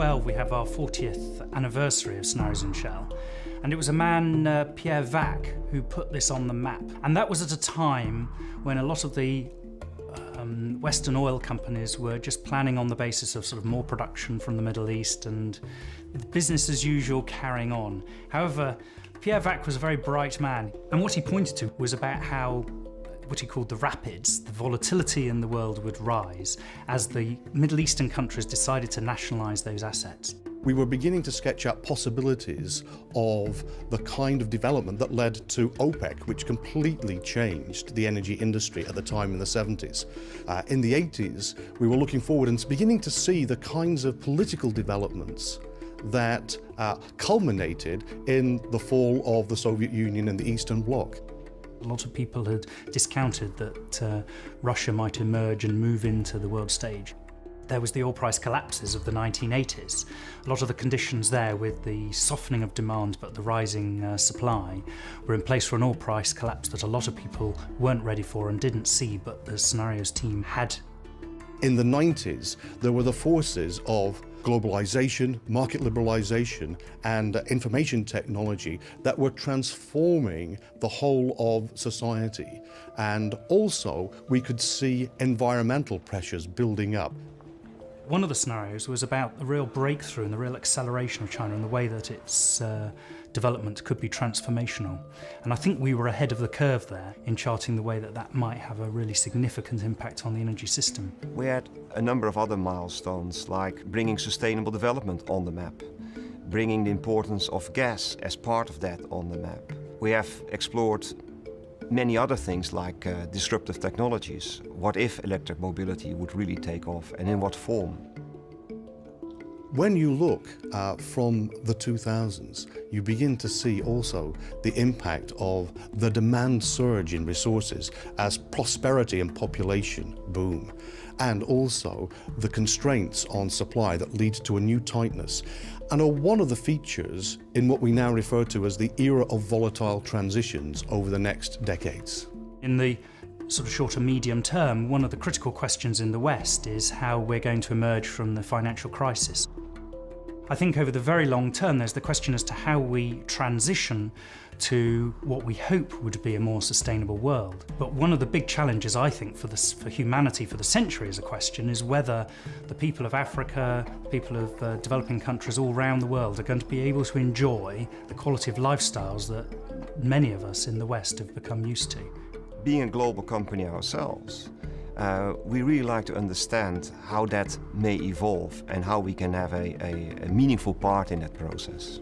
2012 we have our 40th anniversary of Scenarios in Shell, and it was a man, Pierre Vac, who put this on the map. And that was at a time when a lot of the Western oil companies were just planning on the basis of sort of more production from the Middle East and business as usual carrying on. However, Pierre Vac was a very bright man, and what he pointed to was about how what he called the rapids, the volatility in the world would rise as the Middle Eastern countries decided to nationalise those assets. We were beginning to sketch out possibilities of the kind of development that led to OPEC, which completely changed the energy industry at the time in the 70s. In the 80s, we were looking forward and beginning to see the kinds of political developments that culminated in the fall of the Soviet Union and the Eastern Bloc. A lot of people had discounted that Russia might emerge and move into the world stage. There was the oil price collapses of the 1980s. A lot of the conditions there, with the softening of demand but the rising supply, were in place for an oil price collapse that a lot of people weren't ready for and didn't see, but the Scenarios team had. In the 90s, there were the forces of globalization, market liberalization, and information technology that were transforming the whole of society. And also, we could see environmental pressures building up. One of the scenarios was about the real breakthrough and the real acceleration of China and the way that its development could be transformational. And I think we were ahead of the curve there in charting the way that that might have a really significant impact on the energy system. We had a number of other milestones, like bringing sustainable development on the map, bringing the importance of gas as part of that on the map. We have explored many other things like disruptive technologies. What if electric mobility would really take off, and in what form? When you look from the 2000s, you begin to see also the impact of the demand surge in resources as prosperity and population boom, and also the constraints on supply that lead to a new tightness, and are one of the features in what we now refer to as the era of volatile transitions over the next decades. In the sort of shorter medium term, one of the critical questions in the West is how we're going to emerge from the financial crisis. I think over the very long term, there's the question as to how we transition to what we hope would be a more sustainable world. But one of the big challenges, I think, for humanity for the century as a question is whether the people of Africa, people of developing countries all around the world are going to be able to enjoy the quality of lifestyles that many of us in the West have become used to. Being a global company ourselves, we really like to understand how that may evolve and how we can have a meaningful part in that process.